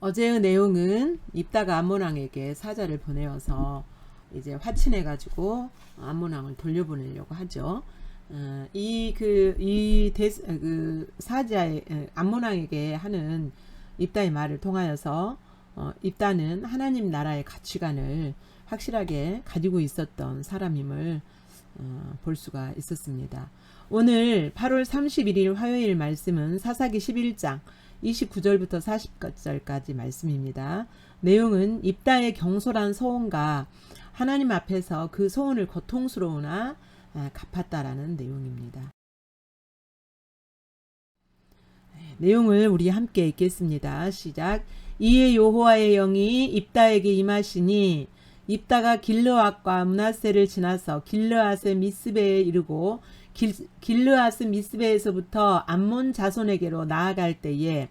어제의 내용은 입다가 암몬 왕에게 사자를 보내어서 이제 화친해 가지고 암몬 왕을 돌려보내려고 하죠. 사자의 암몬 왕에게 하는 입다의 말을 통하여서 입다는 하나님 나라의 가치관을 확실하게 가지고 있었던 사람임을 볼 수가 있었습니다. 오늘 8월 31일 화요일 말씀은 사사기 11장 29절부터 40절까지 말씀입니다. 내용은 입다의 경솔한 소원과 하나님 앞에서 그 소원을 고통스러우나 갚았다라는 내용입니다. 내용을 우리 함께 읽겠습니다. 시작. 이에 여호와의 영이 입다에게 임하시니 입다가 길르앗과 므낫세를 지나서 길르앗의 미스베에 이르고 길르앗 미스베에서부터 암몬 자손에게로 나아갈 때에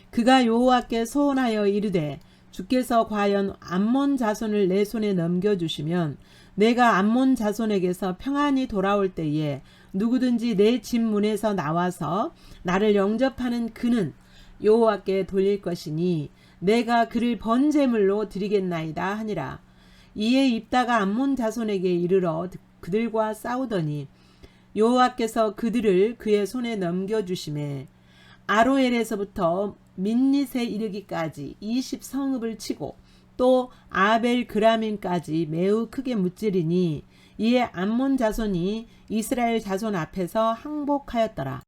그가 여호와께 소원하여 이르되 주께서 과연 암몬 자손을 내 손에 넘겨주시면 내가 암몬 자손에게서 평안히 돌아올 때에 누구든지 내 집 문에서 나와서 나를 영접하는 그는 여호와께 돌릴 것이니 내가 그를 번제물로 드리겠나이다 하니라. 이에 입다가 암몬 자손에게 이르러 그들과 싸우더니 여호와께서 그들을 그의 손에 넘겨주심에 아로엘에서부터 민닛에 이르기까지 20성읍을 치고 또 아벨 그라민까지 매우 크게 무찌르니 이에 암몬 자손이 이스라엘 자손 앞에서 항복하였더라.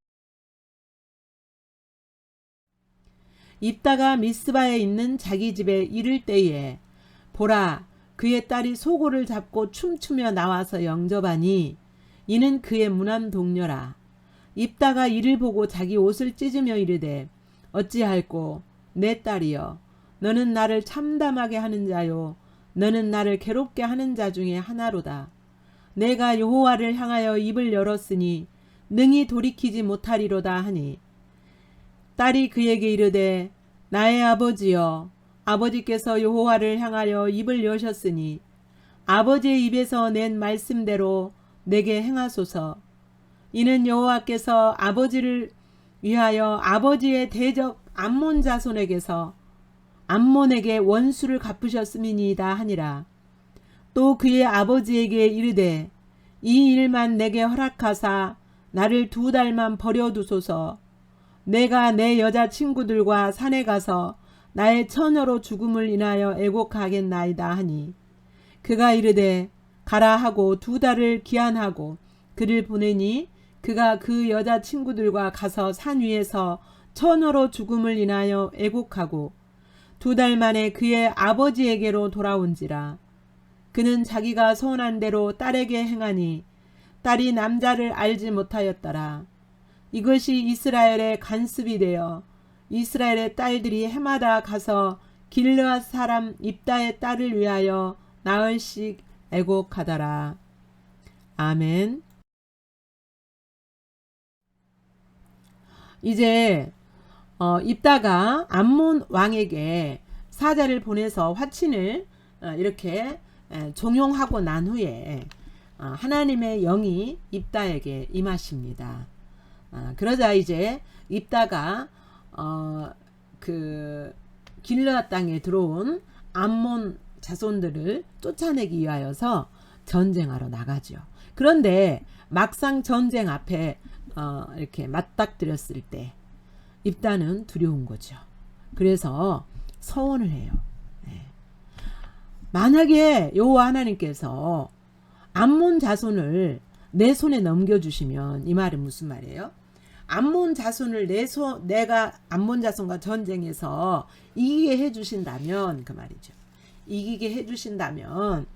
입다가 미스바에 있는 자기 집에 이를 때에 보라 그의 딸이 소고를 잡고 춤추며 나와서 영접하니 이는 그의 무난 동료라. 입다가 이를 보고 자기 옷을 찢으며 이르되 어찌할꼬 내 딸이여 너는 나를 참담하게 하는 자요 너는 나를 괴롭게 하는 자 중에 하나로다. 내가 여호와를 향하여 입을 열었으니 능히 돌이키지 못하리로다 하니 딸이 그에게 이르되 나의 아버지여 아버지께서 여호와를 향하여 입을 여셨으니 아버지의 입에서 낸 말씀대로 내게 행하소서. 이는 여호와께서 아버지를 위하여 아버지의 대적 암몬 자손에게서 암몬에게 원수를 갚으셨음이니이다 하니라. 또 그의 아버지에게 이르되 이 일만 내게 허락하사 나를 2달만 버려두소서. 내가 내 여자친구들과 산에 가서 나의 처녀로 죽음을 인하여 애곡하겠나이다 하니 그가 이르되 가라 하고 2달을 기한하고 그를 보내니 그가 그 여자친구들과 가서 산 위에서 처녀로 죽음을 인하여 애곡하고 2달 만에 그의 아버지에게로 돌아온지라. 그는 자기가 소원한 대로 딸에게 행하니 딸이 남자를 알지 못하였더라. 이것이 이스라엘의 간습이 되어 이스라엘의 딸들이 해마다 가서 길르앗 사람 입다의 딸을 위하여 나흘씩 애곡하더라. 아멘. 이제 입다가 암몬 왕에게 사자를 보내서 화친을 이렇게 종용하고 난 후에 하나님의 영이 입다에게 임하십니다. 그러자 이제 입다가 그 길르앗 땅에 들어온 암몬 자손들을 쫓아내기 위하여서 전쟁하러 나가죠. 그런데 막상 전쟁 앞에 이렇게 맞닥뜨렸을 때 입다는 두려운 거죠. 그래서 서원을 해요. 만약에 여호와 하나님께서 암몬 자손을 내 손에 넘겨주시면 이 말은 무슨 말이에요? 암몬 자손을 내가 암몬 자손과 전쟁에서 이기게 해주신다면 그 말이죠. 이기게 해주신다면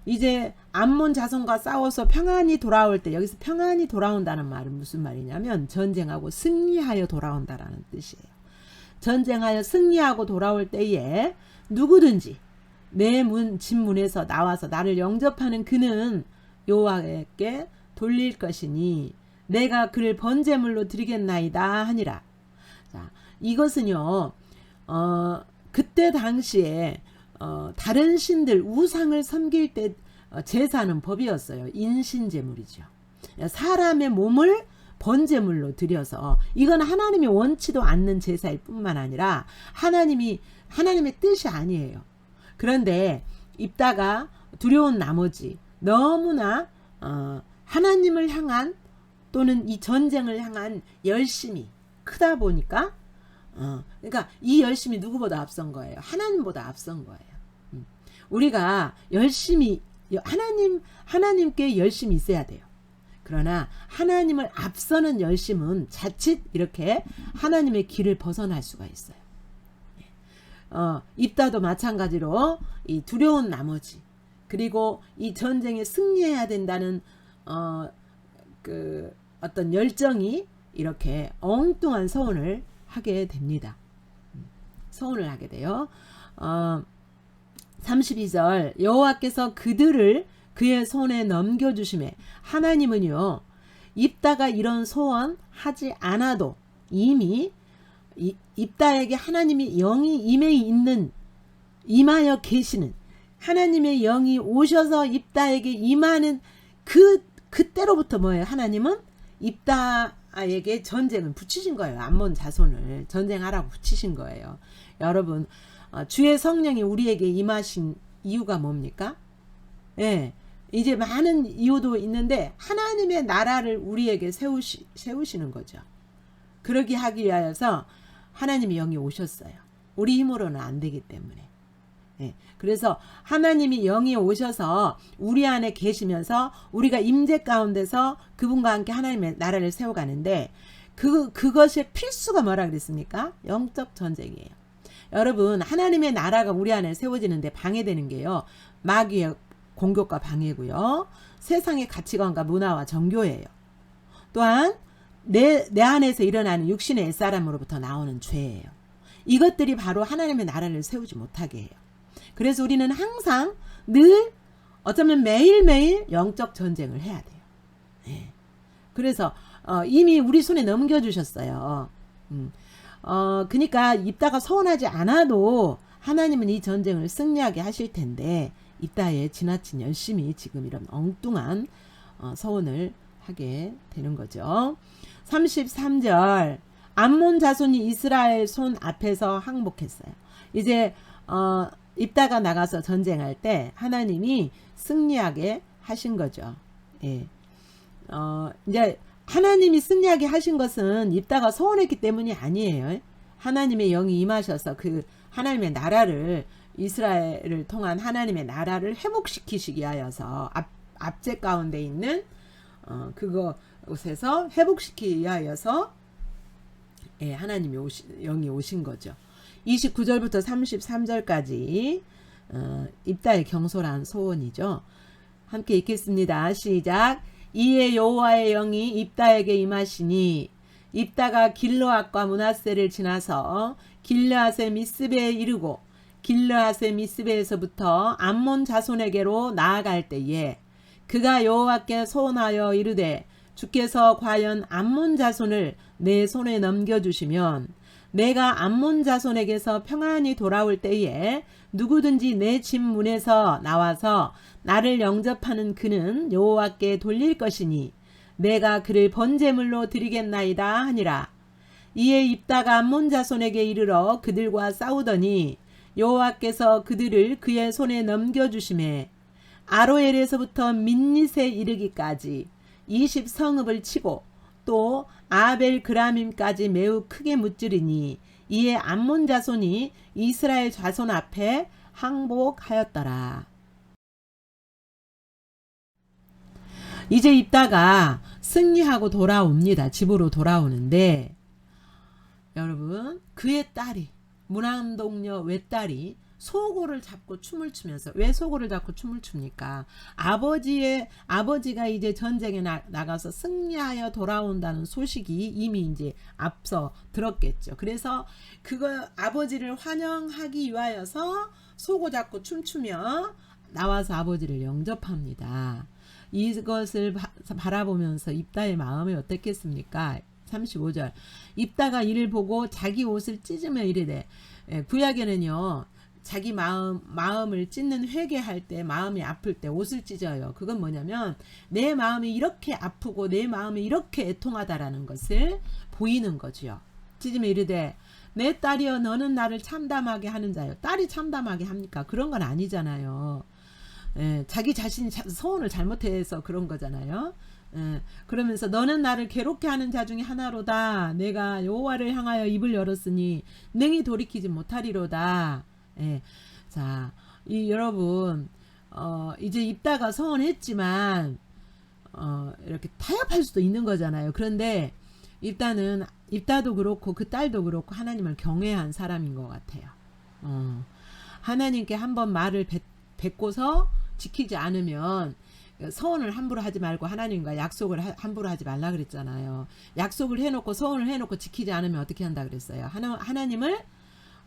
이제 암몬 자손과 싸워서 평안히 돌아올 때 여기서 평안히 돌아온다는 말은 무슨 말이냐면 전쟁하고 승리하여 돌아온다라는 뜻이에요. 전쟁하여 승리하고 돌아올 때에 누구든지 내 집 문에서 나와서 나를 영접하는 그는 여호와께 돌릴 것이니 내가 그를 번제물로 드리겠나이다 하니라. 자, 이것은요 그때 당시에 다른 신들 우상을 섬길 때 제사는 법이었어요. 인신제물이죠. 사람의 몸을 번제물로 드려서, 이건 하나님이 원치도 않는 제사일 뿐만 아니라 하나님의 뜻이 아니에요. 그런데 입다가 두려운 나머지 너무나 하나님을 향한 또는 이 전쟁을 향한 열심이 크다 보니까 그러니까 이 열심이 누구보다 앞선 거예요. 하나님보다 앞선 거예요. 우리가 열심히 하나님께 열심히 있어야 돼요. 그러나 하나님을 앞서는 열심은 자칫 이렇게 하나님의 길을 벗어날 수가 있어요. 입다도 마찬가지로 이 두려운 나머지, 그리고 이 전쟁에 승리해야 된다는 그 어떤 열정이 이렇게 엉뚱한 서원을 하게 됩니다. 서원을 하게 돼요. 32절 여호와께서 그들을 그의 손에 넘겨주심에, 하나님은요 입다가 이런 소원 하지 않아도 이미 입다에게 하나님이 영이 임하여 계시는, 하나님의 영이 오셔서 입다에게 임하는 그때로부터 뭐예요? 하나님은 입다에게 전쟁을 붙이신 거예요. 암몬 자손을 전쟁하라고 붙이신 거예요. 여러분, 주의 성령이 우리에게 임하신 이유가 뭡니까? 예, 이제 많은 이유도 있는데 하나님의 나라를 우리에게 세우시는 거죠. 그러기 하기 위하여서 하나님의 영이 오셨어요. 우리 힘으로는 안 되기 때문에. 예, 그래서 하나님이 영이 오셔서 우리 안에 계시면서 우리가 임재 가운데서 그분과 함께 하나님의 나라를 세워가는데, 그것의 필수가 뭐라 그랬습니까? 영적 전쟁이에요. 여러분, 하나님의 나라가 우리 안에 세워지는데 방해되는 게요, 마귀의 공격과 방해고요, 세상의 가치관과 문화와 정교예요. 또한 내 안에서 일어나는 육신의 옛사람으로부터 나오는 죄예요. 이것들이 바로 하나님의 나라를 세우지 못하게 해요. 그래서 우리는 항상 늘 어쩌면 매일매일 영적 전쟁을 해야 돼요. 네. 그래서 이미 우리 손에 넘겨주셨어요. 그러니까 입다가 서운하지 않아도 하나님은 이 전쟁을 승리하게 하실 텐데, 입다의 지나친 열심이 지금 이런 엉뚱한 서원을 하게 되는 거죠. 33절 암몬 자손이 이스라엘 손 앞에서 항복했어요. 이제 입다가 나가서 전쟁할 때 하나님이 승리하게 하신 거죠. 예. 이제 하나님이 승리하게 하신 것은 입다가 서운했기 때문이 아니에요. 하나님의 영이 임하셔서 그 하나님의 나라를, 이스라엘을 통한 하나님의 나라를 회복시키시기 위하여서 압제 가운데 있는 그곳에서 회복시키기 위하여서 예, 하나님이 영이 오신 거죠. 29절부터 33절까지 입다의 경솔한 소원이죠. 함께 읽겠습니다. 시작. 이에 여호와의 영이 입다에게 임하시니 입다가 길르앗과 므낫세를 지나서 길르앗의 미스베에 이르고 길르앗의 미스베에서부터 암몬 자손에게로 나아갈 때에 그가 여호와께 소원하여 이르되, 주께서 과연 암몬 자손을 내 손에 넘겨주시면 내가 암몬 자손에게서 평안히 돌아올 때에 누구든지 내 집 문에서 나와서 나를 영접하는 그는 여호와께 돌릴 것이니 내가 그를 번제물로 드리겠나이다 하니라. 이에 입다가 암몬 자손에게 이르러 그들과 싸우더니 여호와께서 그들을 그의 손에 넘겨주심에 아로엘에서부터 민닛에 이르기까지 20성읍을 치고 또 아벨 그라밈까지 매우 크게 무찌르니 이에 암몬 자손이 이스라엘 자손 앞에 항복하였더라. 이제 입다가 승리하고 돌아옵니다. 집으로 돌아오는데 여러분, 그의 딸이, 문안동녀 외딸이 소고를 잡고 춤을 추면서, 왜 소고를 잡고 춤을 춥니까? 아버지가 이제 전쟁에 나가서 승리하여 돌아온다는 소식이 이미 이제 앞서 들었겠죠. 그래서 그거 아버지를 환영하기 위하여서 소고 잡고 춤추며 나와서 아버지를 영접합니다. 이것을 바라보면서 입다의 마음이 어땠겠습니까? 35절 입다가 이를 보고 자기 옷을 찢으며 이르되, 구약에는요 자기 마음을 찢는 회개할 때, 마음이 아플 때 옷을 찢어요. 그건 뭐냐면 내 마음이 이렇게 아프고 내 마음이 이렇게 애통하다라는 것을 보이는 거지요. 찢으면 이르되 내 딸이여 너는 나를 참담하게 하는 자요. 딸이 참담하게 합니까? 그런 건 아니잖아요. 예, 자기 자신이 소원을 잘못해서 그런 거잖아요. 예, 그러면서 너는 나를 괴롭게 하는 자 중에 하나로다. 내가 여호와를 향하여 입을 열었으니 능히 돌이키지 못하리로다. 예, 자, 여러분 이제 입다가 서원했지만 이렇게 타협할 수도 있는 거잖아요. 그런데 입다도 그렇고 그 딸도 그렇고 하나님을 경외한 사람인 것 같아요. 하나님께 한번 말을 뱉고서 지키지 않으면 서원을 함부로 하지 말고 하나님과 약속을 함부로 하지 말라 그랬잖아요. 약속을 해놓고 서원을 해놓고 지키지 않으면 어떻게 한다 그랬어요. 하나님을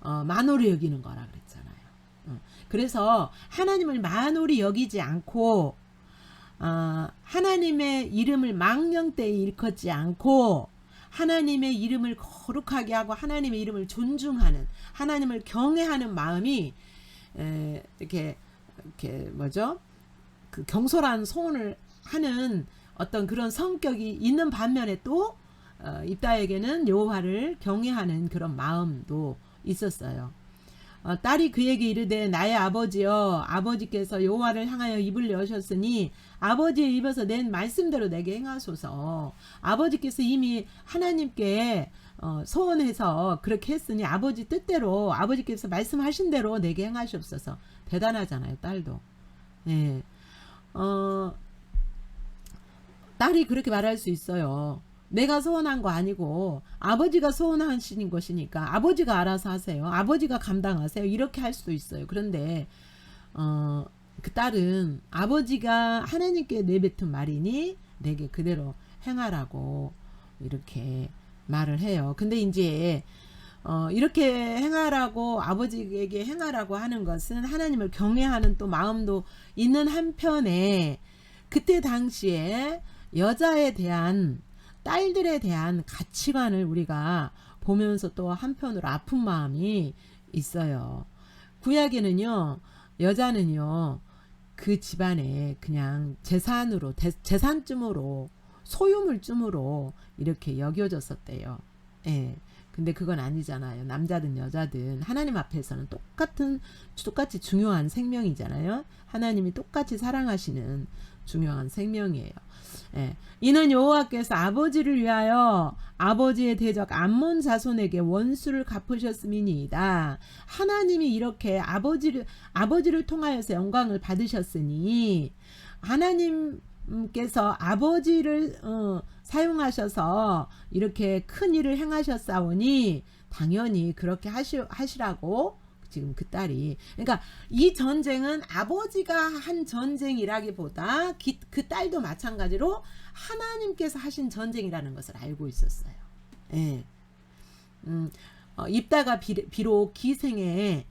만홀히 여기는 거라 그랬잖아요. 그래서 하나님을 만홀히 여기지 않고 하나님의 이름을 망령되이 일컫지 않고 하나님의 이름을 거룩하게 하고 하나님의 이름을 존중하는, 하나님을 경외하는 마음이 이렇게 뭐죠? 그 경솔한 소원을 하는 어떤 그런 성격이 있는 반면에 또 입다에게는 여호와를 경외하는 그런 마음도 있었어요. 딸이 그에게 이르되 나의 아버지여, 아버지께서 여호와를 향하여 입을 여셨으니 아버지의 입에서 낸 말씀대로 내게 행하소서. 아버지께서 이미 하나님께 소원해서 그렇게 했으니 아버지 뜻대로, 아버지께서 말씀하신 대로 내게 행하시옵소서. 대단하잖아요, 딸도. 네. 딸이 그렇게 말할 수 있어요. 내가 소원한 거 아니고 아버지가 소원하시는 것이니까 아버지가 알아서 하세요. 아버지가 감당하세요. 이렇게 할 수도 있어요. 그런데 그 딸은 아버지가 하나님께 내뱉은 말이니 내게 그대로 행하라고 이렇게 말을 해요. 근데 이제 이렇게 행하라고, 아버지에게 행하라고 하는 것은 하나님을 경외하는 또 마음도 있는 한편에 그때 당시에 여자에 대한, 딸들에 대한 가치관을 우리가 보면서 또 한편으로 아픈 마음이 있어요. 구약에는요, 여자는요, 그 집안에 그냥 재산쯤으로, 소유물쯤으로 이렇게 여겨졌었대요. 예. 근데 그건 아니잖아요. 남자든 여자든 하나님 앞에서는 똑같이 중요한 생명이잖아요. 하나님이 똑같이 사랑하시는 중요한 생명이에요. 예. 이는 여호와께서 아버지를 위하여 아버지의 대적 암몬 자손에게 원수를 갚으셨음이니이다. 하나님이 이렇게 아버지를 통하여서 영광을 받으셨으니 하나님께서 아버지를 사용하셔서 이렇게 큰 일을 행하셨사오니 당연히 그렇게 하시라고 지금 그 딸이, 그러니까 이 전쟁은 아버지가 한 전쟁이라기보다 그 딸도 마찬가지로 하나님께서 하신 전쟁이라는 것을 알고 있었어요. 예. 입다가 비록 기생의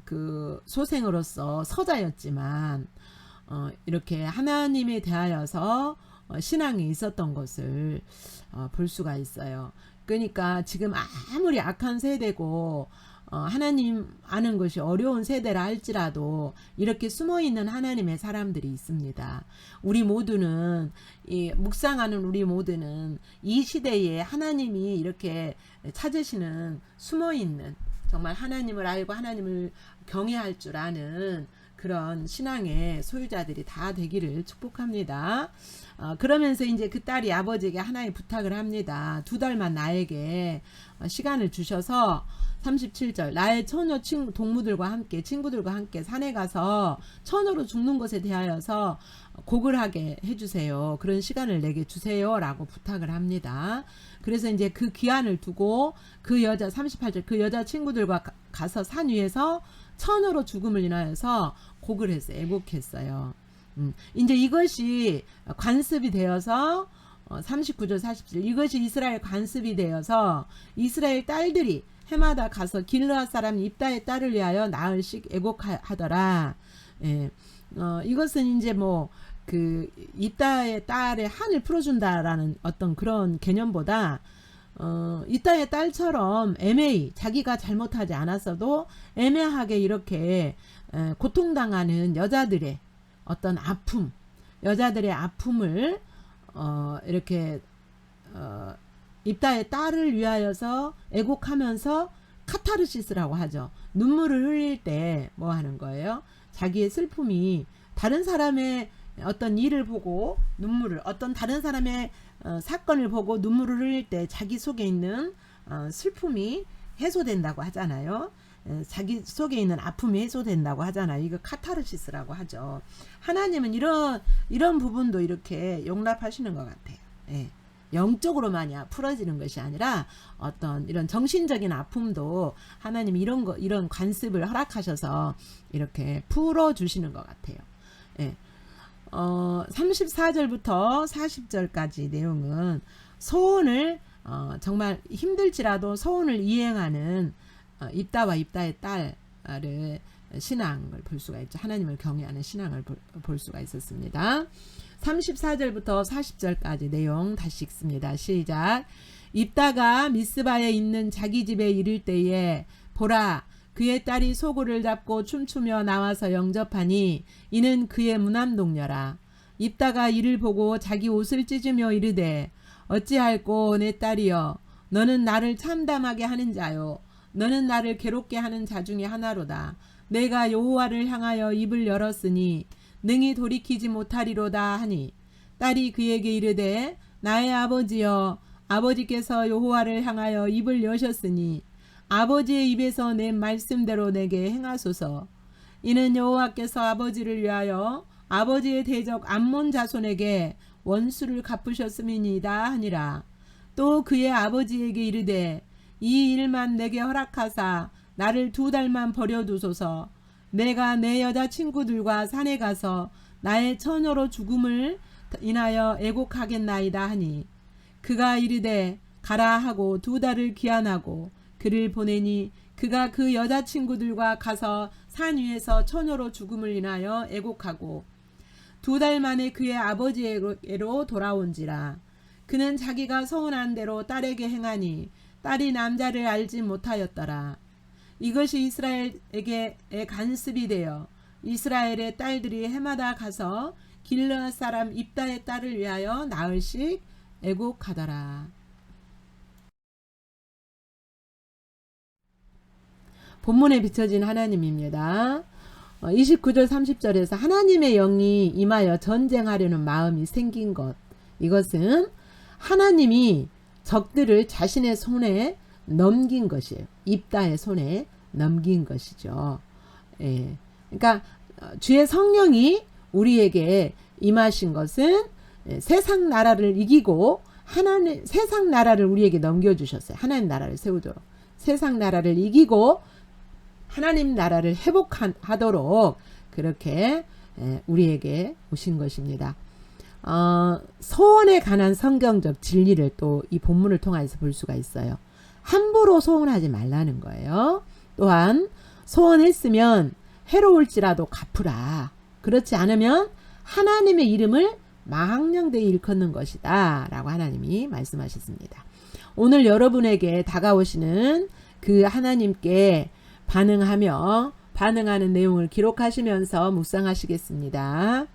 그 소생으로서 서자였지만 이렇게 하나님에 대하여서 신앙이 있었던 것을 볼 수가 있어요. 그러니까 지금 아무리 악한 세대고 하나님 아는 것이 어려운 세대라 할지라도 이렇게 숨어있는 하나님의 사람들이 있습니다. 우리 모두는, 묵상하는 우리 모두는 이 시대에 하나님이 이렇게 찾으시는 숨어있는, 정말 하나님을 알고 하나님을 경외할 줄 아는 그런 신앙의 소유자들이 다 되기를 축복합니다. 그러면서 이제 그 딸이 아버지에게 하나의 부탁을 합니다. 2달만 나에게 시간을 주셔서 37절 나의 처녀 동무들과 함께, 친구들과 함께 산에 가서 처녀로 죽는 것에 대하여서 곡을 하게 해주세요. 그런 시간을 내게 주세요 라고 부탁을 합니다. 그래서 이제 그 기한을 두고 그 여자, 38절 그 여자 친구들과 가서 산 위에서 처녀로 죽음을 인하여서 곡을 했어요. 애곡했어요. 이제 이것이 관습이 되어서 39절 47절 이것이 이스라엘 관습이 되어서 이스라엘 딸들이 해마다 가서 길르앗 사람 입다의 딸을 위하여 나흘씩 애곡하더라. 예. 이것은 이제 뭐 그 입다의 딸의 한을 풀어준다라는 어떤 그런 개념보다 이따의 딸처럼 애매히 자기가 잘못하지 않았어도 애매하게 이렇게 고통당하는 여자들의 어떤 아픔, 여자들의 아픔을 이렇게 입다의 딸을 위하여서 애곡하면서 카타르시스라고 하죠. 눈물을 흘릴 때 뭐 하는 거예요? 자기의 슬픔이 다른 사람의 어떤 일을 보고 눈물을, 어떤 다른 사람의 사건을 보고 눈물을 흘릴 때 자기 속에 있는 슬픔이 해소된다고 하잖아요. 자기 속에 있는 아픔이 해소된다고 하잖아요. 이거 카타르시스라고 하죠. 하나님은 이런 부분도 이렇게 용납하시는 것 같아요. 예. 영적으로만이 풀어지는 것이 아니라 어떤 이런 정신적인 아픔도 하나님 이런 관습을 허락하셔서 이렇게 풀어주시는 것 같아요. 예. 34절부터 40절까지 내용은 소원을 정말 힘들지라도 소원을 이행하는 입다와 입다의 딸을 신앙을 볼 수가 있죠. 하나님을 경외하는 신앙을 볼 수가 있었습니다. 34절부터 40절까지 내용 다시 읽습니다. 시작. 입다가 미스바에 있는 자기 집에 이를 때에 보라, 그의 딸이 소고를 잡고 춤추며 나와서 영접하니 이는 그의 무남동녀라. 입다가 이를 보고 자기 옷을 찢으며 이르되 어찌할꼬 내 딸이여, 너는 나를 참담하게 하는 자요, 너는 나를 괴롭게 하는 자 중에 하나로다. 내가 여호와를 향하여 입을 열었으니 능히 돌이키지 못하리로다 하니 딸이 그에게 이르되 나의 아버지여, 아버지께서 여호와를 향하여 입을 여셨으니 아버지의 입에서 낸 말씀대로 내게 행하소서. 이는 여호와께서 아버지를 위하여 아버지의 대적 암몬 자손에게 원수를 갚으셨음이니이다 하니라. 또 그의 아버지에게 이르되 이 일만 내게 허락하사 나를 2달만 버려두소서. 내가 내 여자친구들과 산에 가서 나의 처녀로 죽음을 인하여 애곡하겠나이다 하니 그가 이르되 가라 하고 2달을 기한하고 그를 보내니 그가 그 여자친구들과 가서 산 위에서 처녀로 죽음을 인하여 애곡하고 2달 만에 그의 아버지에게로 돌아온지라. 그는 자기가 서운한 대로 딸에게 행하니 딸이 남자를 알지 못하였더라. 이것이 이스라엘에게 간습이 되어 이스라엘의 딸들이 해마다 가서 길르앗 사람 입다의 딸을 위하여 나흘씩 애곡하더라. 본문에 비춰진 하나님입니다. 29절 30절에서 하나님의 영이 임하여 전쟁하려는 마음이 생긴 것, 이것은 하나님이 적들을 자신의 손에 넘긴 것이에요. 입다의 손에 넘긴 것이죠. 예. 그러니까 주의 성령이 우리에게 임하신 것은 세상 나라를 이기고 하나님, 세상 나라를 우리에게 넘겨주셨어요. 하나님 나라를 세우도록. 세상 나라를 이기고 하나님 나라를 회복하도록 그렇게 우리에게 오신 것입니다. 소원에 관한 성경적 진리를 또 이 본문을 통해서 볼 수가 있어요. 함부로 소원하지 말라는 거예요. 또한 소원했으면 해로울지라도 갚으라. 그렇지 않으면 하나님의 이름을 망령되이 일컫는 것이다 라고 하나님이 말씀하셨습니다. 오늘 여러분에게 다가오시는 그 하나님께 반응하는 내용을 기록하시면서 묵상하시겠습니다.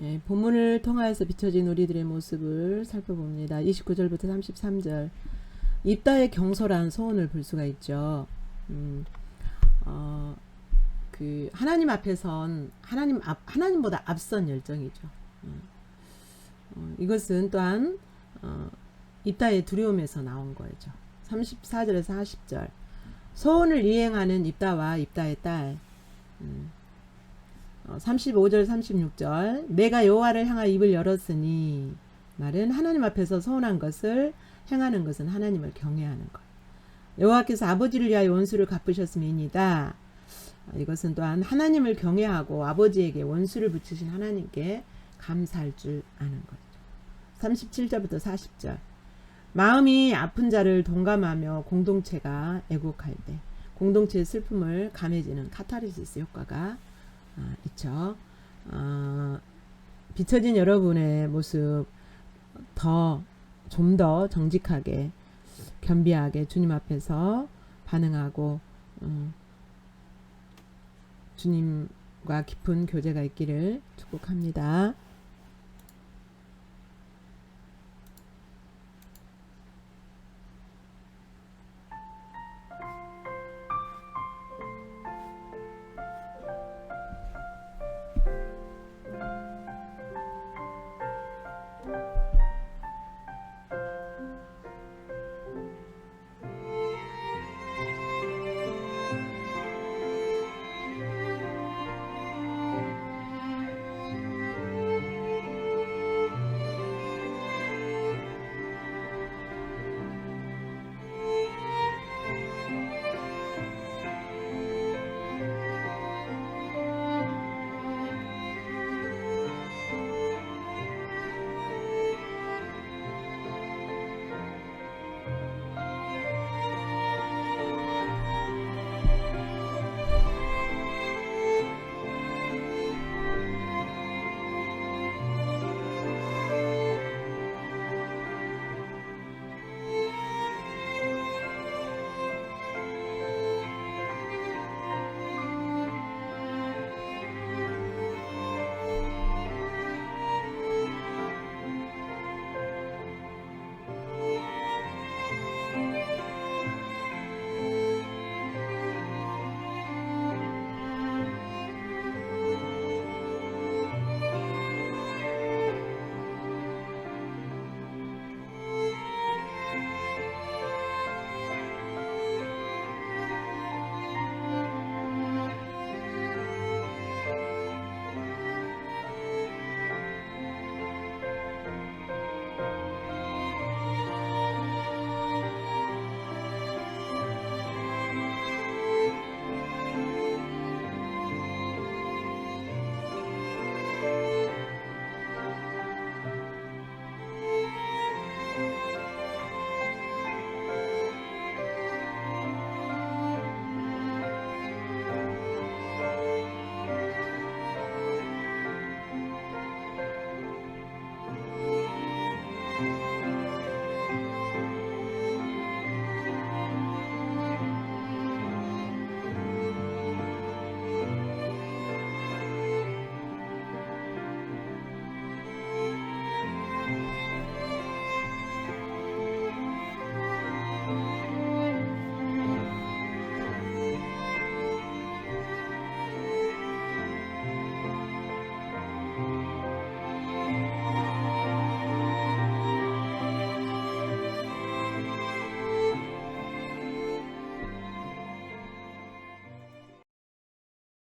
예, 본문을 통하여서 비춰진 우리들의 모습을 살펴봅니다. 29절부터 33절. 입다의 경솔한 소원을 볼 수가 있죠. 그 하나님 앞에선 하나님보다 앞선 열정이죠. 이것은 또한 입다의 두려움에서 나온 거죠. 34절에서 40절. 소원을 이행하는 입다와 입다의 딸. 35절 36절. 내가 여호와를 향하여 입을 열었으니, 말은 하나님 앞에서 소원한 것을 행하는 것은 하나님을 경외하는 것. 여호와께서 아버지를 위하여 원수를 갚으셨음이니이다. 이것은 또한 하나님을 경외하고 아버지에게 원수를 붙이신 하나님께 감사할 줄 아는 거죠. 37절부터 40절. 마음이 아픈 자를 동감하며 공동체가 애곡할 때 공동체의 슬픔을 감해지는 카타르시스 효과가 있죠. 비춰진 여러분의 모습 좀 더 정직하게 겸비하게 주님 앞에서 반응하고 주님과 깊은 교제가 있기를 축복합니다.